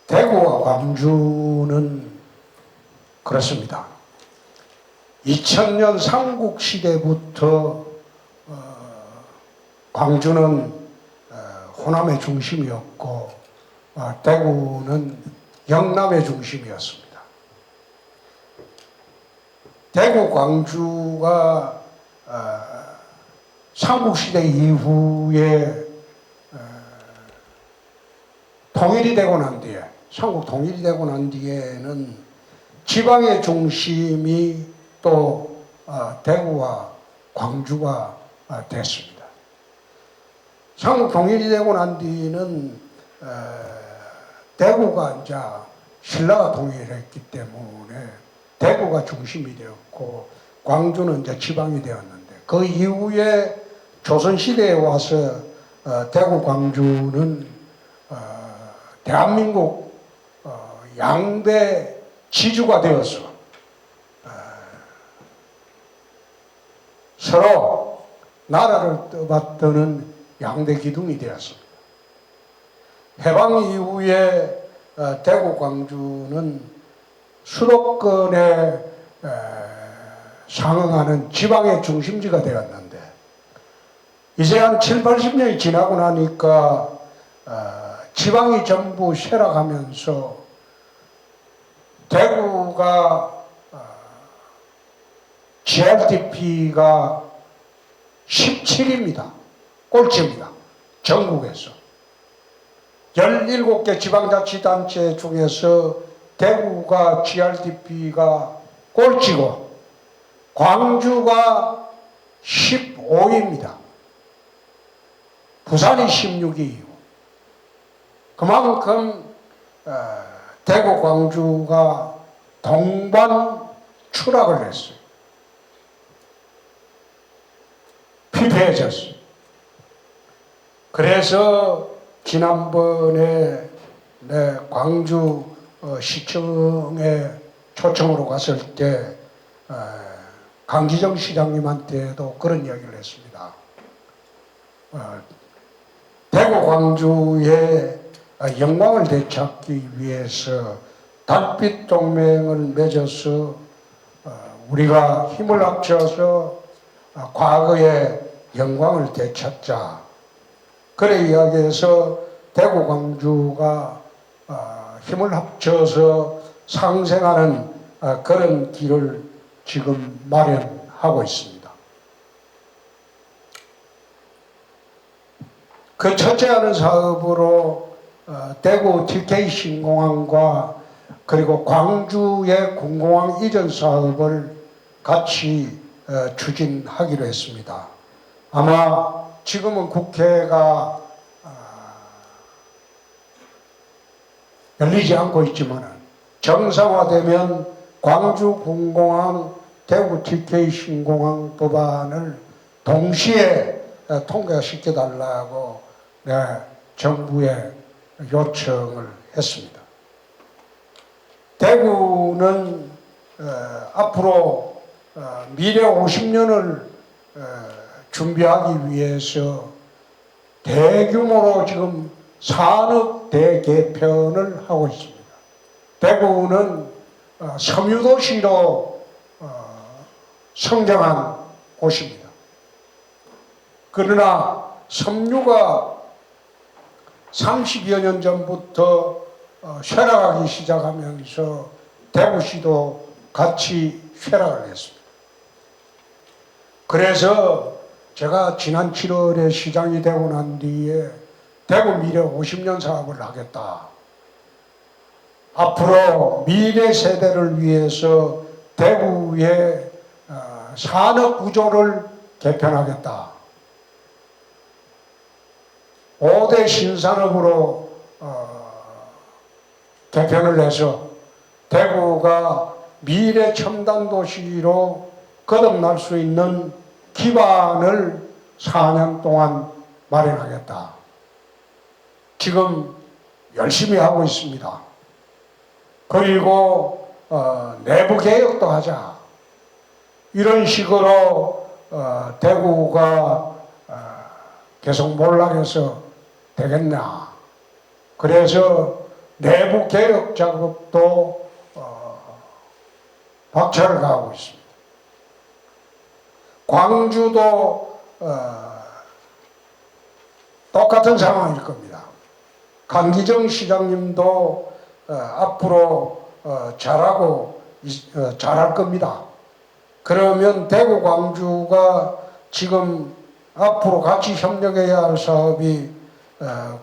대구와 광주는 그렇습니다. 2000년 삼국시대부터 광주는 호남의 중심이었고 대구는 영남의 중심이었습니다. 대구, 광주가 삼국시대 이후에 통일이 되고 난 뒤에, 삼국 통일이 되고 난 뒤에는 지방의 중심이 또 대구와 광주가 됐습니다. 삼국 통일이 되고 난 뒤는 대구가 이제 신라가 통일했기 때문에 대구가 중심이 되었고 광주는 이제 지방이 되었는데, 그 이후에 조선시대에 와서 대구, 광주는 대한민국 양대 지주가 되어서 서로 나라를 떠받드는 양대 기둥이 되었습니다. 해방 이후에 대구, 광주는 수도권에 상응하는 지방의 중심지가 되었는데, 이제 한 7, 80년이 지나고 나니까 지방이 전부 쇠락하면서 대구가 GRDP가 17입니다. 꼴찌입니다. 전국에서. 17개 지방자치단체 중에서 대구가 GRDP가 꼴찌고 광주가 15입니다. 부산이 16이고 그만큼 대구, 광주가 동반 추락을 했어요. 피폐해졌어요. 그래서 지난번에 광주 시청에 초청으로 갔을 때 강기정 시장님한테도 그런 이야기를 했습니다. 대구, 광주의 영광을 되찾기 위해서 달빛 동맹을 맺어서 우리가 힘을 합쳐서 과거의 영광을 되찾자. 그래 이야기해서 대구, 광주가 힘을 합쳐서 상생하는 그런 길을 지금 마련하고 있습니다. 그 첫째 하는 사업으로 대구 TK 신공항과 그리고 광주의 군공항 이전 사업을 같이 추진하기로 했습니다. 아마 지금은 국회가 열리지 않고 있지만 정상화되면 광주 군공항, 대구 TK 신공항 법안을 동시에 통과시켜달라고 정부에 요청을 했습니다. 대구는 앞으로 미래 50년을 준비하기 위해서 대규모로 지금 산업 대개편을 하고 있습니다. 대구는 섬유도시로 성장한 곳입니다. 그러나 섬유가 30여 년 전부터 쇠락하기 시작하면서 대구시도 같이 쇠락을 했습니다. 그래서 제가 지난 7월에 시장이 되고 난 뒤에 대구 미래 50년 사업을 하겠다. 앞으로 미래 세대를 위해서 대구의 산업 구조를 개편하겠다. 5대 신산업으로 개편을 해서 대구가 미래 첨단 도시로 거듭날 수 있는 기반을 4년 동안 마련하겠다. 지금 열심히 하고 있습니다. 그리고 내부 개혁도 하자. 이런 식으로 대구가 계속 몰락해서 되겠나. 그래서 내부 개혁 작업도 박차를 가하고 있습니다. 광주도 똑같은 상황일 겁니다. 강기정 시장님도 앞으로 잘할 겁니다. 그러면 대구 광주가 지금 앞으로 같이 협력해야 할 사업이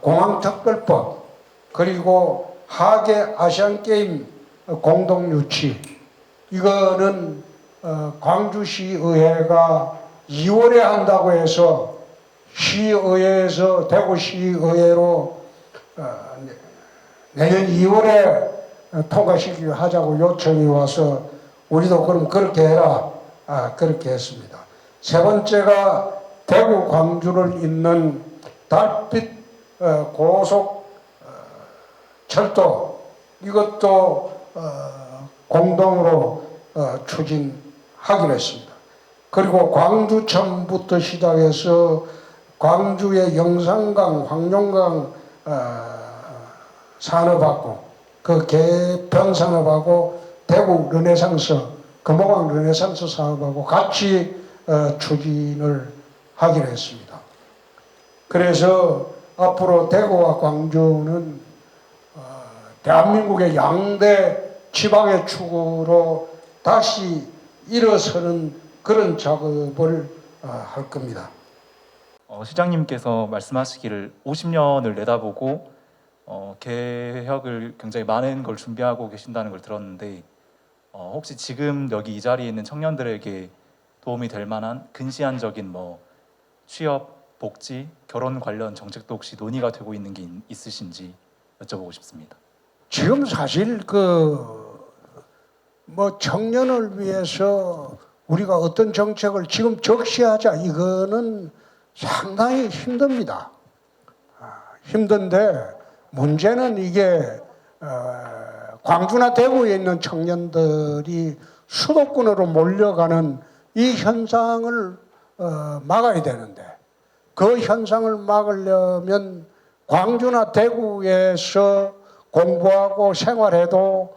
공항특별법, 그리고 하계 아시안게임 공동유치, 이거는 광주시의회가 2월에 한다고 해서 시의회에서 대구시의회로 내년 2월에 통과시키게 하자고 요청이 와서 우리도 그럼 그렇게 해라. 그렇게 했습니다. 세 번째가 대구 광주를 잇는 달빛 고속 철도, 이것도 공동으로 추진하기로 했습니다. 그리고 광주천부터 시작해서 광주의 영산강, 황룡강 산업하고 그 개편 산업하고 대구 르네상스, 금호강 르네상스 사업하고 같이 추진을 하기로 했습니다. 그래서 앞으로 대구와 광주는 대한민국의 양대 지방의 축으로 다시 일어서는 그런 작업을 할 겁니다. 시장님께서 말씀하시기를 50년을 내다보고 개혁을 굉장히 많은 걸 준비하고 계신다는 걸 들었는데 혹시 지금 여기 이 자리에 있는 청년들에게 도움이 될 만한 근시안적인 취업, 복지, 결혼 관련 정책도 혹시 논의가 되고 있는 게 있으신지 여쭤보고 싶습니다. 지금 사실 청년을 위해서 우리가 어떤 정책을 지금 적시하자, 이거는 상당히 힘듭니다. 힘든데 문제는 이게 광주나 대구에 있는 청년들이 수도권으로 몰려가는 이 현상을 막아야 되는데, 그 현상을 막으려면 광주나 대구에서 공부하고 생활해도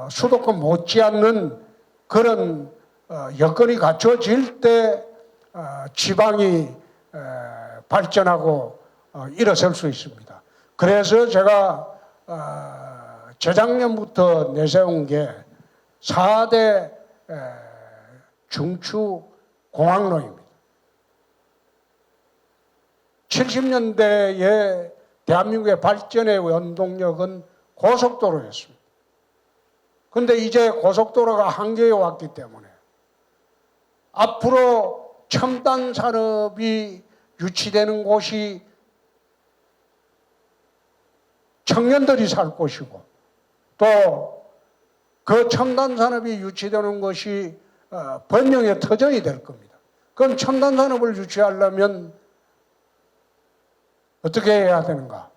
수도권 못지않는 그런 여건이 갖춰질 때 지방이 발전하고 일어설 수 있습니다. 그래서 제가 재작년부터 내세운 게 4대 중추 공항로입니다. 70년대에 대한민국의 발전의 원동력은 고속도로였습니다. 그런데 이제 고속도로가 한계에 왔기 때문에 앞으로 첨단 산업이 유치되는 곳이 청년들이 살 곳이고, 또 그 첨단 산업이 유치되는 것이 번영의 터전이 될 겁니다. 그럼 첨단 산업을 유치하려면 어떻게 해야 되는가?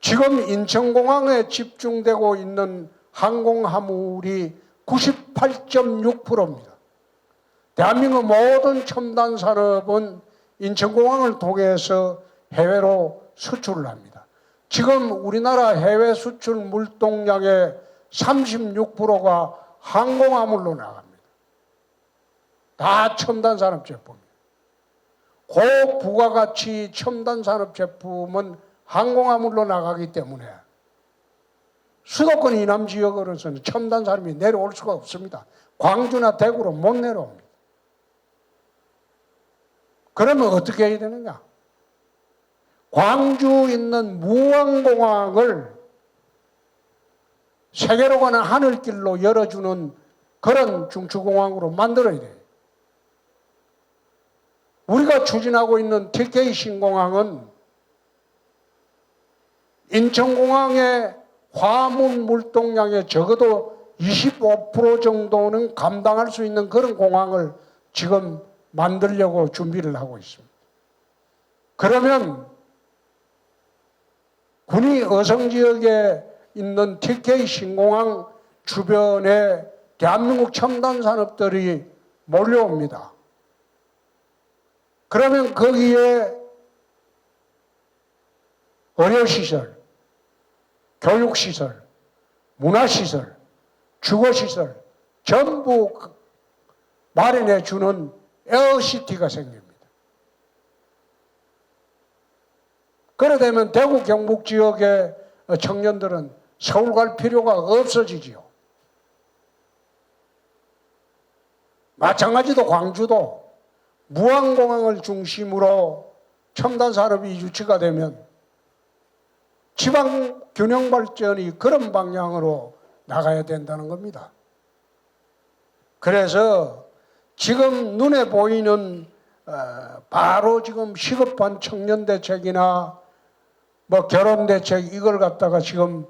지금 인천공항에 집중되고 있는 항공화물이 98.6%입니다. 대한민국 모든 첨단 산업은 인천공항을 통해서 해외로 수출을 합니다. 지금 우리나라 해외 수출 물동량의 36%가 항공화물로 나갑니다. 다 첨단 산업 제품입니다. 고부가가치 첨단 산업 제품은 항공화물로 나가기 때문에 수도권 이남 지역으로서는 첨단 산업이 내려올 수가 없습니다. 광주나 대구로 못 내려옵니다. 그러면 어떻게 해야 되느냐? 광주 있는 무안공항을 세계로 가는 하늘길로 열어주는 그런 중추공항으로 만들어야 돼요. 우리가 추진하고 있는 TK 신공항은 인천공항의 화물 물동량의 적어도 25% 정도는 감당할 수 있는 그런 공항을 지금 만들려고 준비를 하고 있습니다. 그러면 군이 어성지역에 있는 TK 신공항 주변에 대한민국 첨단 산업들이 몰려옵니다. 그러면 거기에 의료시설, 교육시설, 문화시설, 주거시설 전부 마련해 주는 에어시티가 생깁니다. 그래 되면 대구 경북 지역의 청년들은 서울 갈 필요가 없어지지요. 마찬가지로 광주도 무안공항을 중심으로 첨단 산업이 유치가 되면 지방 균형 발전이 그런 방향으로 나가야 된다는 겁니다. 그래서 지금 눈에 보이는 바로 지금 시급한 청년 대책이나 뭐 결혼 대책 이걸 갖다가 지금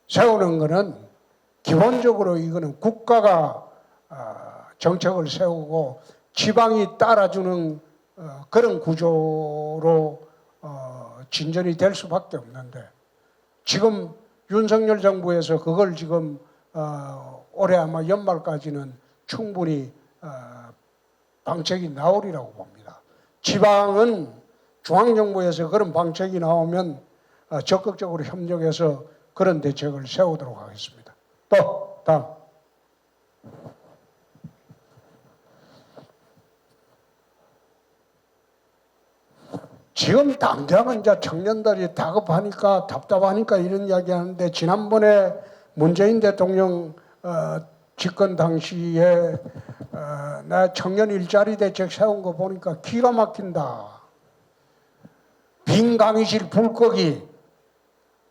세우는 거는 기본적으로 이거는 국가가 정책을 세우고 지방이 따라주는 그런 구조로 진전이 될 수밖에 없는데 지금 윤석열 정부에서 그걸 지금 올해 아마 연말까지는 충분히 방책이 나오리라고 봅니다. 지방은 중앙정부에서 그런 방책이 나오면 적극적으로 협력해서 그런 대책을 세우도록 하겠습니다. 또 다음. 지금 당장은 이제 청년들이 다급하니까 답답하니까 이런 이야기 하는데 지난번에 문재인 대통령 집권 당시에 나 청년 일자리 대책 세운 거 보니까 기가 막힌다. 빈 강의실 불거기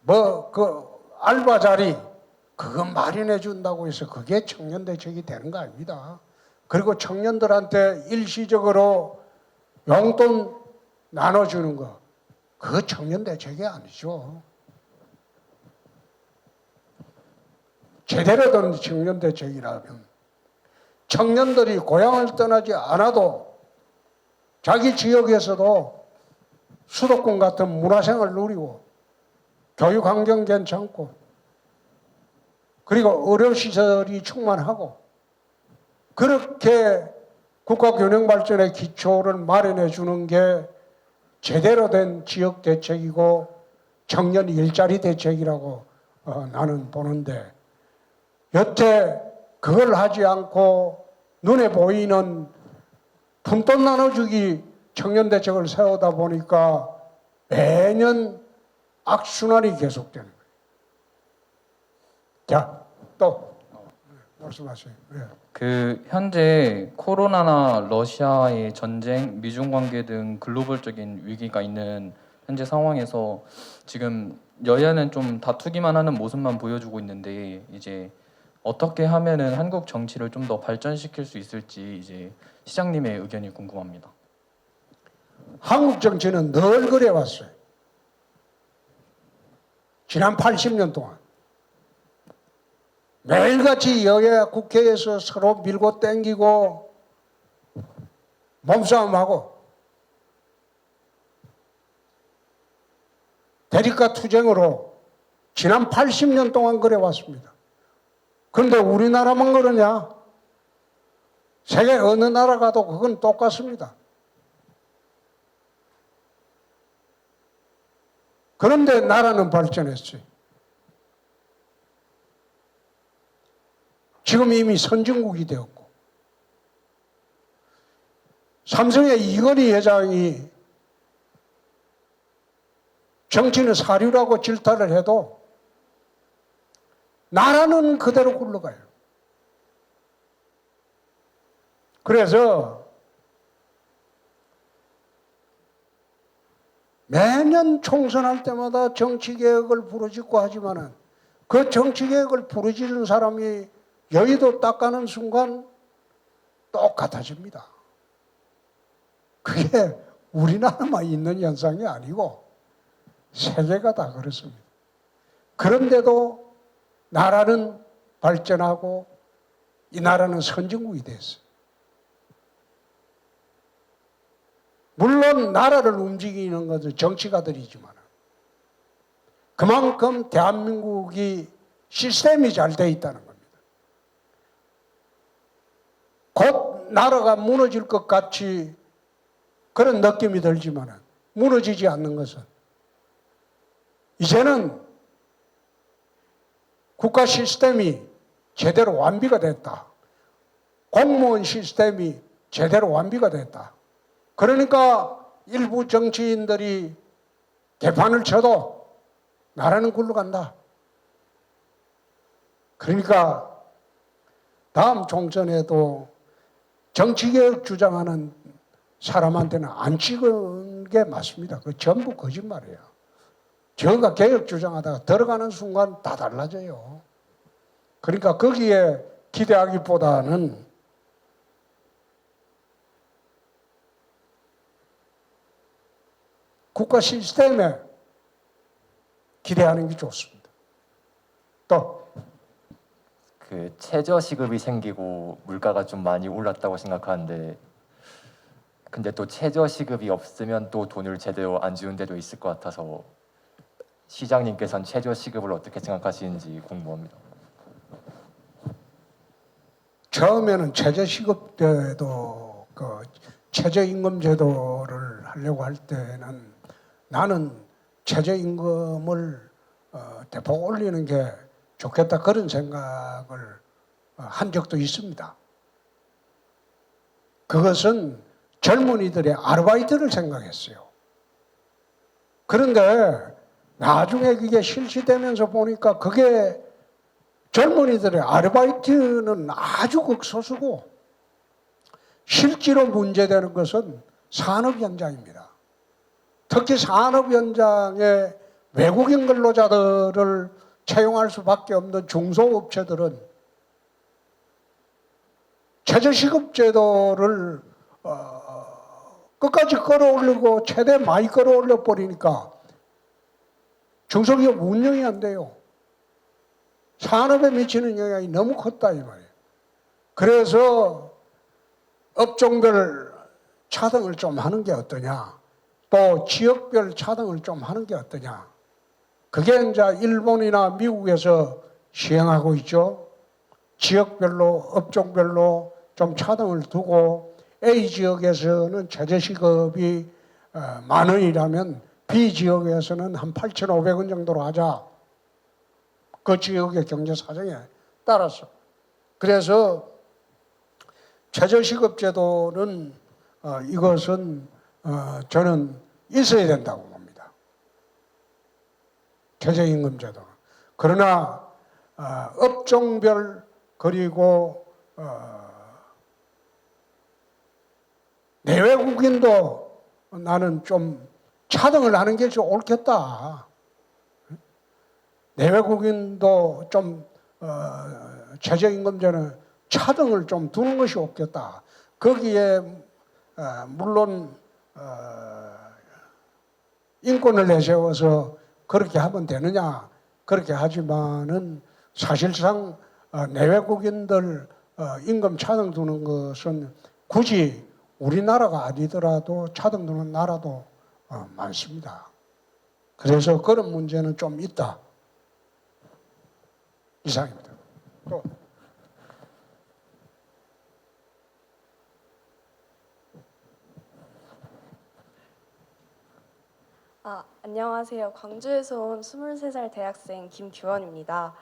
뭐 그 알바 자리 그거 마련해 준다고 해서 그게 청년 대책이 되는 거 아닙니다. 그리고 청년들한테 일시적으로 용돈 나눠주는 거 그거 청년 대책이 아니죠. 제대로 된 청년 대책이라면 청년들이 고향을 떠나지 않아도 자기 지역에서도 수도권 같은 문화생활을 누리고 교육 환경 괜찮고 그리고 의료시설이 충만하고 그렇게 국가 균형 발전의 기초를 마련해 주는 게 제대로 된 지역 대책이고 청년 일자리 대책이라고 나는 보는데 여태 그걸 하지 않고 눈에 보이는 푼돈 나눠주기 청년 대책을 세우다 보니까 매년 악순환이 계속되는 거예요. 자, 또 말씀하세요. 네. 그 현재 코로나나 러시아의 전쟁, 미중 관계 등 글로벌적인 위기가 있는 현재 상황에서 지금 여야는 좀 다투기만 하는 모습만 보여주고 있는데 이제 어떻게 하면은 한국 정치를 좀 더 발전시킬 수 있을지 이제 시장님의 의견이 궁금합니다. 한국 정치는 늘 그래왔어요. 지난 80년 동안 매일같이 여야 국회에서 서로 밀고 땡기고 몸싸움하고 대립과 투쟁으로 지난 80년 동안 그래왔습니다. 그런데 우리나라만 그러냐? 세계 어느 나라 가도 그건 똑같습니다. 그런데 나라는 발전했어요. 지금 이미 선진국이 되었고 삼성의 이건희 회장이 정치는 사류라고 질타를 해도 나라는 그대로 굴러가요. 그래서 매년 총선할 때마다 정치개혁을 부르짖고 하지만은 그 정치개혁을 부르짖는 사람이 여의도 딱 가는 순간 똑같아집니다. 그게 우리나라만 있는 현상이 아니고 세계가 다 그렇습니다. 그런데도 나라는 발전하고 이 나라는 선진국이 됐어요. 물론 나라를 움직이는 것은 정치가들이지만 그만큼 대한민국이 시스템이 잘 돼 있다는 겁니다. 곧 나라가 무너질 것 같이 그런 느낌이 들지만 무너지지 않는 것은 이제는 국가 시스템이 제대로 완비가 됐다. 공무원 시스템이 제대로 완비가 됐다. 그러니까 일부 정치인들이 개판을 쳐도 나라는 굴러간다. 그러니까 다음 총선에도 정치개혁 주장하는 사람한테는 안 찍은 게 맞습니다. 그 전부 거짓말이에요. 저가 개혁 주장하다가 들어가는 순간 다 달라져요. 그러니까 거기에 기대하기보다는 국가 시스템에 기대하는 게 좋습니다. 또 그 최저 시급이 생기고 물가가 좀 많이 올랐다고 생각하는데 근데 또 최저 시급이 없으면 또 돈을 제대로 안 주는 데도 있을 것 같아서 시장님께서는 최저 시급을 어떻게 생각하시는지 궁금합니다. 처음에는 최저시급 때도 그 최저임금 제도를 하려고 할 때는 나는 최저임금을 대폭 올리는 게 좋겠다 그런 생각을 한 적도 있습니다. 그것은 젊은이들의 아르바이트를 생각했어요. 그런데 나중에 그게 실시되면서 보니까 그게 젊은이들의 아르바이트는 아주 극소수고 실제로 문제되는 것은 산업 현장입니다. 특히 산업 현장에 외국인 근로자들을 채용할 수밖에 없는 중소업체들은 최저시급 제도를 끝까지 끌어올리고 최대 많이 끌어올려 버리니까 중소기업 운영이 안 돼요. 산업에 미치는 영향이 너무 컸다 이 말이에요. 그래서 업종별 차등을 좀 하는 게 어떠냐, 또 지역별 차등을 좀 하는 게 어떠냐. 그게 이제 일본이나 미국에서 시행하고 있죠. 지역별로 업종별로 좀 차등을 두고 A 지역에서는 최저시급이 10,000원이라면 B 지역에서는 한 8,500원 정도로 하자. 그 지역의 경제 사정에 따라서. 그래서 최저시급 제도는 이것은 저는 있어야 된다고 봅니다. 최저임금 제도는. 그러나 업종별 그리고 내외국인도 나는 좀 차등을 하는 게 좀 옳겠다. 내외국인도 좀 최저임금제는 차등을 좀 두는 것이 없겠다. 거기에 물론 인권을 내세워서 그렇게 하면 되느냐 그렇게 하지만은 사실상 내외국인들 임금 차등 두는 것은 굳이 우리나라가 아니더라도 차등 두는 나라도 많습니다. 그래서 그런 문제는 좀 있다. 이상입니다. 또 안녕하세요. 광주에서 온 23살 대학생 김규원입니다.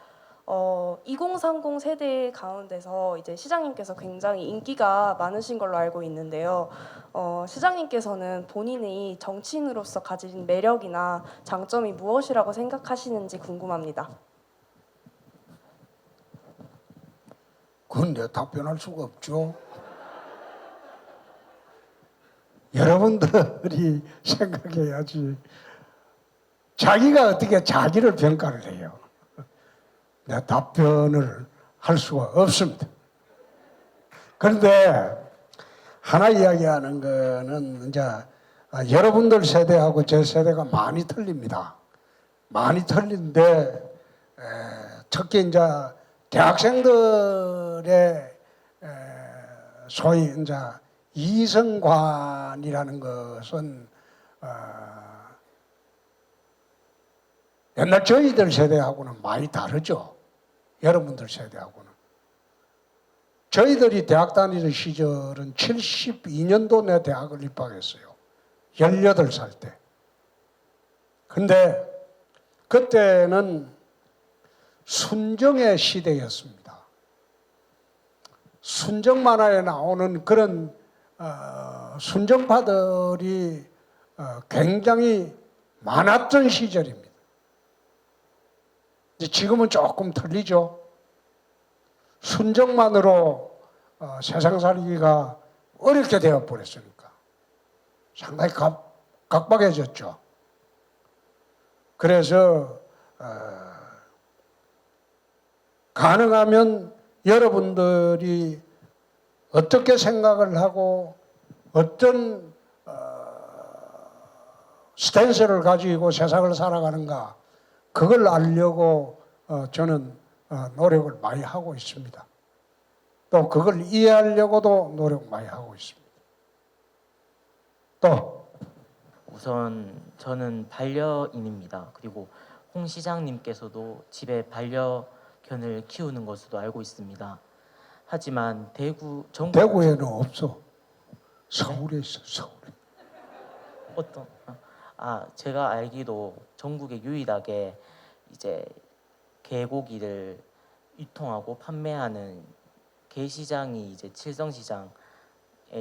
2030 세대 가운데서 이제 시장님께서 굉장히 인기가 많으신 걸로 알고 있는데요. 시장님께서는 본인이 정치인으로서 가진 매력이나 장점이 무엇이라고 생각하시는지 궁금합니다. 그건 내가 답변할 수가 없죠. 여러분들이 생각해야지. 자기가 어떻게 자기를 평가를 해요. 내가 답변을 할 수가 없습니다. 그런데 하나 이야기하는 거는 이제 여러분들 세대하고 제 세대가 많이 틀립니다. 많이 틀린데 특히 이제 대학생들의 소위 이제 이성관이라는 것은 옛날 저희들 세대하고는 많이 다르죠. 여러분들 세대하고는. 저희들이 대학 다니던 시절은 72년도 내 대학을 입학했어요. 18살 때. 근데 그때는 순정의 시대였습니다. 순정 만화에 나오는 그런 순정파들이 굉장히 많았던 시절입니다. 이제 지금은 조금 틀리죠. 순정만으로 세상 살기가 어렵게 되어버렸으니까 상당히 각박해졌죠. 그래서 가능하면 여러분들이 어떻게 생각을 하고 어떤 스탠스를 가지고 세상을 살아가는가 그걸 알려고 저는 노력을 많이 하고 있습니다. 또 그걸 이해하려고도 노력 많이 하고 있습니다. 또 우선 저는 반려인입니다. 그리고 홍 시장님께서도 집에 반려견을 키우는 것으로 알고 있습니다. 하지만 대구에는 없어. 서울에 있어. 서울에. 어떤 제가 알기로 전국에 유일하게 이제 개고기를 유통하고 판매하는 게시장이 이제 칠성시장에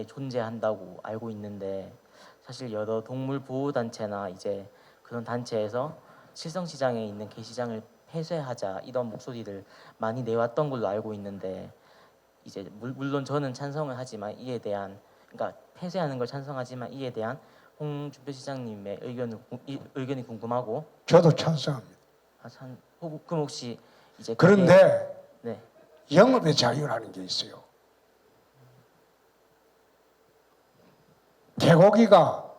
존재한다고 알고 있는데, 사실 여러 동물 보호 단체나 이제 그런 단체에서 칠성시장에 있는 게시장을 폐쇄하자 이런 목소리를 많이 내왔던 걸로 알고 있는데, 이제 물론 저는 찬성을 하지만 이에 대한, 그러니까 폐쇄하는 걸 찬성하지만 이에 대한 홍준표 시장님의 의견이 궁금하고. 저도 찬성합니다. 그럼 혹시 이제 그런데 네. 영업의 자유라는 게 있어요. 개고기가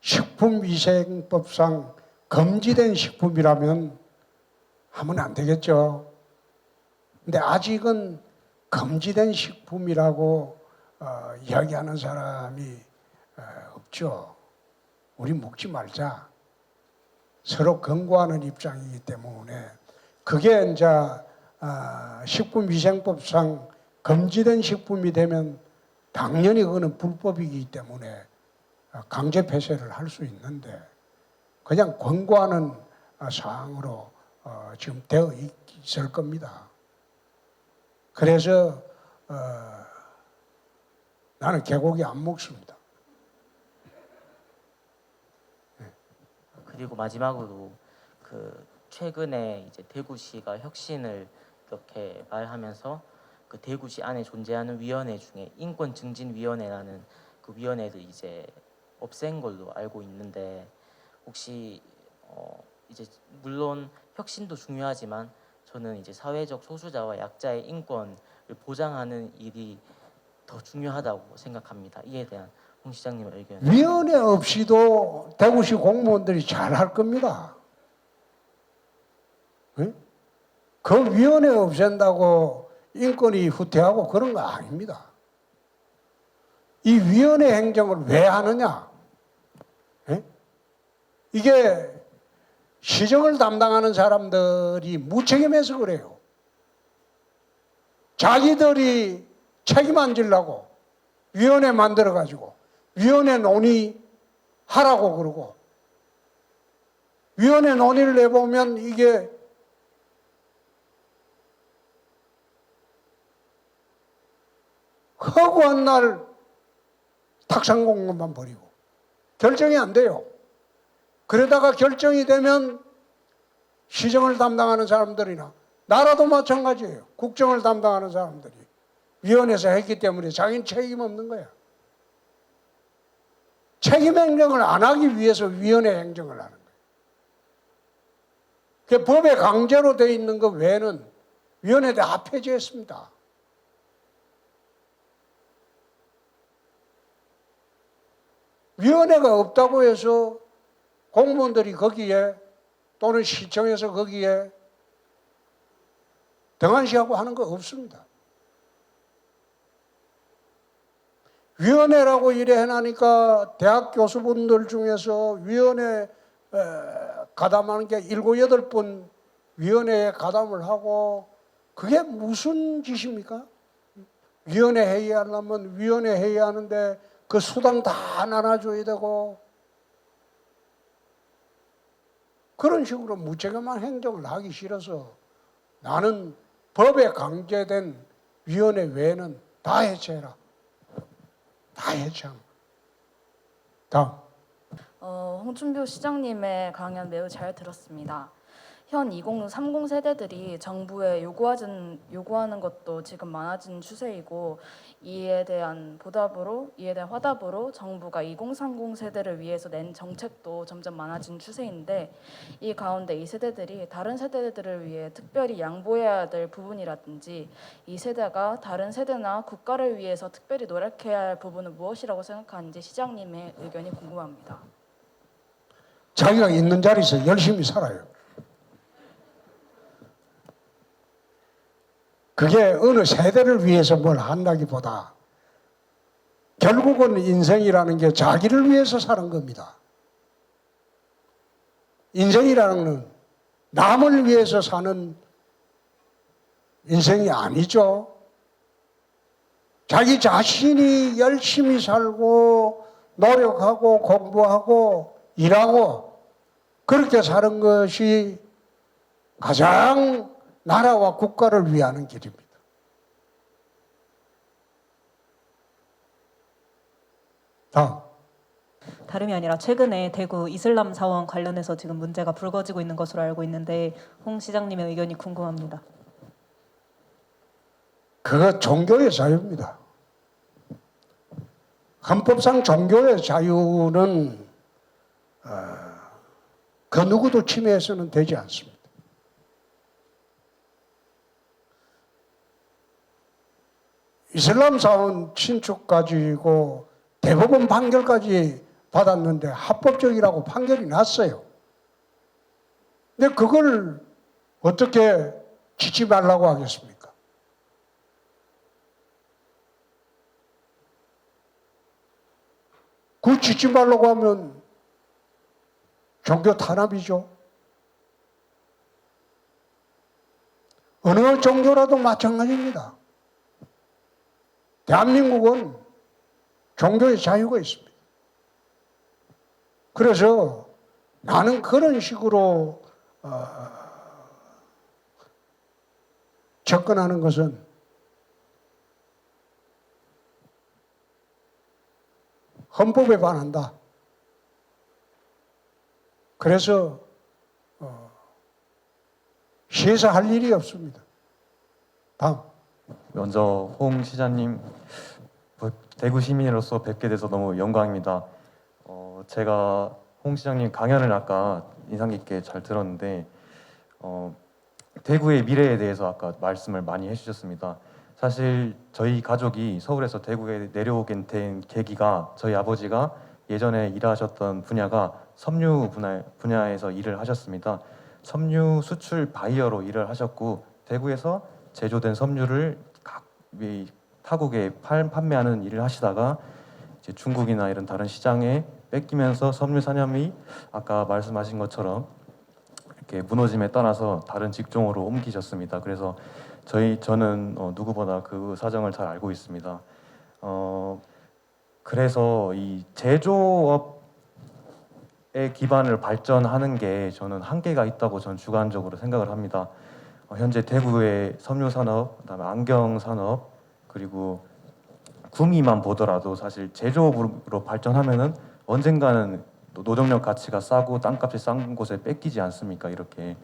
식품위생법상 금지된 식품이라면 하면 안 되겠죠. 근데 아직은 금지된 식품이라고 이야기하는 사람이 없죠. 우리 먹지 말자. 서로 경고하는 입장이기 때문에 그게 이제 식품위생법상 금지된 식품이 되면 당연히 그거는 불법이기 때문에 강제 폐쇄를 할 수 있는데 그냥 권고하는 사항으로 지금 되어 있을 겁니다. 그래서 나는 개고기 안 먹습니다. 그리고 마지막으로 최근에 이제 대구시가 혁신을 이렇게 말하면서 그 대구시 안에 존재하는 위원회 중에 인권증진위원회라는 그 위원회를 이제 없앤 걸로 알고 있는데, 혹시 이제 물론 혁신도 중요하지만 저는 이제 사회적 소수자와 약자의 인권을 보장하는 일이 더 중요하다고 생각합니다. 이에 대한 홍 시장님의 의견. 위원회 없이도 대구시 공무원들이 잘할 겁니다. 응? 그 위원회 없앤다고 인권이 후퇴하고 그런 거 아닙니다. 이 위원회 행정을 왜 하느냐? 응? 이게 시정을 담당하는 사람들이 무책임해서 그래요. 자기들이 책임 안 지려고 위원회 만들어가지고 위원회 논의하라고 그러고, 위원회 논의를 해보면 이게 허구한 날 탁상 공고만 버리고 결정이 안 돼요. 그러다가 결정이 되면 시정을 담당하는 사람들이나 나라도 마찬가지예요. 국정을 담당하는 사람들이 위원회에서 했기 때문에 자기는 책임 없는 거야. 책임 행정을 안 하기 위해서 위원회 행정을 하는 거예요. 그 법에 강제로 되어 있는 것 외에는 위원회 다 폐지했습니다. 위원회가 없다고 해서 공무원들이 거기에 또는 시청에서 거기에 등한시하고 하는 거 없습니다. 위원회라고 이래 해나니까 대학 교수분들 중에서 위원회 가담하는 게 7, 8번 위원회에 가담을 하고, 그게 무슨 짓입니까? 위원회 회의하려면 위원회 회의하는데 그 수당 다 나눠줘야 되고, 그런 식으로 무책임한 행동을 하기 싫어서 나는 법에 강제된 위원회 외에는 다 해체해라. 다 해체하는 거야. 다음. 홍준표 시장님의 강연 매우 잘 들었습니다. 현 2030 세대들이 정부에 요구하는 것도 지금 많아진 추세이고 이에 대한 화답으로 정부가 2030 세대를 위해서 낸 정책도 점점 많아진 추세인데 이 가운데 이 세대들이 다른 세대들을 위해 특별히 양보해야 될 부분이라든지 이 세대가 다른 세대나 국가를 위해서 특별히 노력해야 할 부분은 무엇이라고 생각하는지 시장님의 의견이 궁금합니다. 자기가 있는 자리에서 열심히 살아요. 그게 어느 세대를 위해서 뭘 한다기보다 결국은 인생이라는 게 자기를 위해서 사는 겁니다. 인생이라는 건 남을 위해서 사는 인생이 아니죠. 자기 자신이 열심히 살고 노력하고 공부하고 일하고 그렇게 사는 것이 가장 나라와 국가를 위하는 길입니다. 다음. 다름이 아니라 최근에 대구 이슬람 사원 관련해서 지금 문제가 불거지고 있는 것으로 알고 있는데 홍 시장님의 의견이 궁금합니다. 그거 종교의 자유입니다. 헌법상 종교의 자유는 그 누구도 침해해서는 되지 않습니다. 이슬람 사원 신축 가지고 대법원 판결까지 받았는데 합법적이라고 판결이 났어요. 근데 그걸 어떻게 짓지 말라고 하겠습니까? 그 짓지 말라고 하면 종교 탄압이죠. 어느 종교라도 마찬가지입니다. 대한민국은 종교의 자유가 있습니다. 그래서 나는 그런 식으로 접근하는 것은 헌법에 반한다. 그래서 시사할 일이 없습니다. 다음. 먼저 홍 시장님, 대구 시민으로서 뵙게 돼서 너무 영광입니다. 제가 홍 시장님 강연을 아까 인상 깊게 잘 들었는데 대구의 미래에 대해서 아까 말씀을 많이 해주셨습니다. 사실 저희 가족이 서울에서 대구에 내려오게 된 계기가 저희 아버지가 예전에 일하셨던 분야가 섬유 분야에서 일을 하셨습니다. 섬유 수출 바이어로 일을 하셨고 대구에서 제조된 섬유를 각 타국에 판매하는 일을 하시다가 이제 중국이나 이런 다른 시장에 뺏기면서 섬유 산업이 아까 말씀하신 것처럼 이렇게 무너짐에 따라서 다른 직종으로 옮기셨습니다. 그래서 저는 누구보다 그 사정을 잘 알고 있습니다. 그래서 이 제조업의 기반을 발전하는 게 저는 한계가 있다고 저는 주관적으로 생각을 합니다. 현재 대구의 섬유 산업, 그다음에 안경 산업, 그리고 구미만 보더라도 사실 제조업으로 발전하면은 언젠가는 노동력 가치가 싸고 땅값이 싼 곳에 뺏기지 않습니까? 이렇게.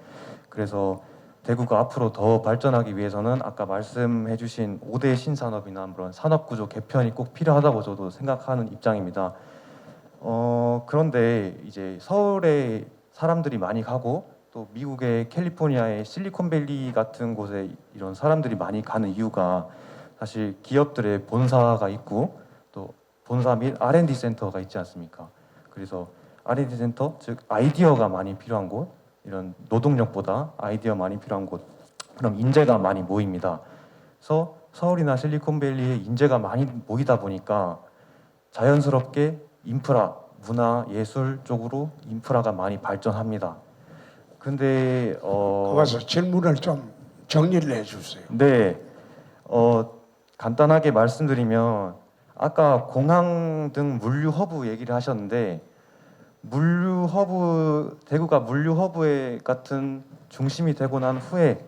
그래서 대구가 앞으로 더 발전하기 위해서는 아까 말씀해주신 5대 신산업이나 그런 산업구조 개편이 꼭 필요하다고 저도 생각하는 입장입니다. 그런데 이제 서울에 사람들이 많이 가고 또 미국의 캘리포니아의 실리콘밸리 같은 곳에 이런 사람들이 많이 가는 이유가 사실 기업들의 본사가 있고 또 본사 및 R&D 센터가 있지 않습니까? 그래서 R&D 센터, 즉 아이디어가 많이 필요한 곳, 이런 노동력보다 아이디어 많이 필요한 곳, 그럼 인재가 많이 모입니다. 그래서 서울이나 실리콘밸리에 인재가 많이 모이다 보니까 자연스럽게 인프라, 문화, 예술 쪽으로 인프라가 많이 발전합니다. 근데 거기서 질문을 좀 정리를 해주세요. 네, 간단하게 말씀드리면 아까 공항 등 물류 허브 얘기를 하셨는데 물류 허브 대구가 물류 허브의 같은 중심이 되고 난 후에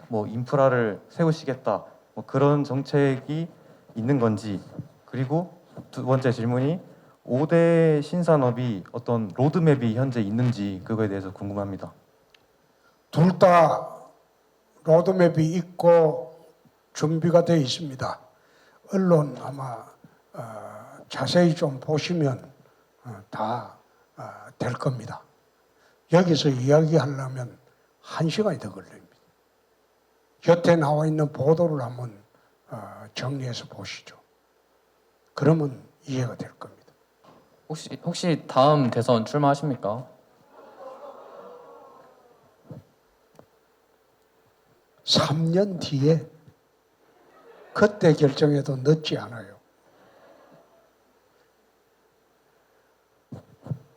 뭐 인프라를 세우시겠다 뭐 그런 정책이 있는 건지, 그리고 두 번째 질문이 5대 신산업이 어떤 로드맵이 현재 있는지 그거에 대해서 궁금합니다. 둘 다 로드맵이 있고 준비가 되어 있습니다. 언론 아마 자세히 좀 보시면 다 될 겁니다. 여기서 이야기하려면 1시간이 더 걸립니다. 곁에 나와 있는 보도를 한번 정리해서 보시죠. 그러면 이해가 될 겁니다. 혹시 다음 대선 출마하십니까? 삼 년 뒤에 그때 결정해도 늦지 않아요.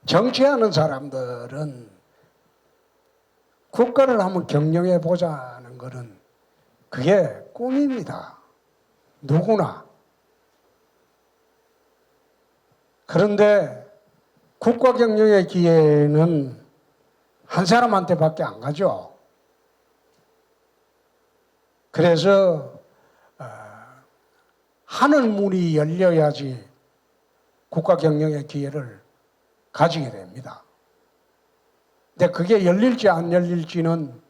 정치하는 사람들은 국가를 한번 경영해 보자는 것은 그게 꿈입니다. 누구나. 그런데 국가 경영의 기회는 한 사람한테밖에 안 가죠. 그래서 하늘 문이 열려야지 국가 경영의 기회를 가지게 됩니다. 근데 그게 열릴지 안 열릴지는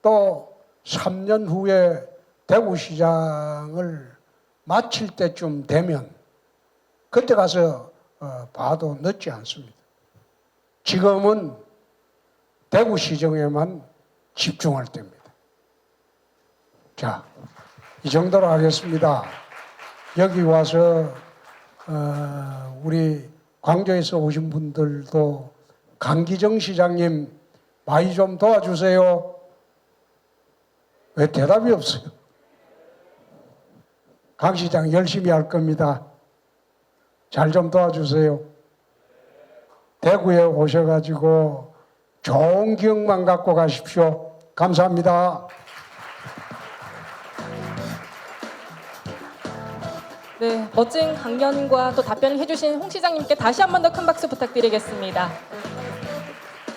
또 3년 후에 대구시장을 마칠 때쯤 되면 그때 가서 봐도 늦지 않습니다. 지금은 대구시정에만 집중할 때입니다. 자, 이 정도로 하겠습니다. 여기 와서 우리 광주에서 오신 분들도 강기정 시장님 많이 좀 도와주세요. 왜 대답이 없어요? 강 시장 열심히 할 겁니다. 잘 좀 도와주세요. 대구에 오셔가지고 좋은 기억만 갖고 가십시오. 감사합니다. 네, 멋진 강연과 또 답변을 해주신 홍 시장님께 다시 한 번 더 큰 박수 부탁드리겠습니다.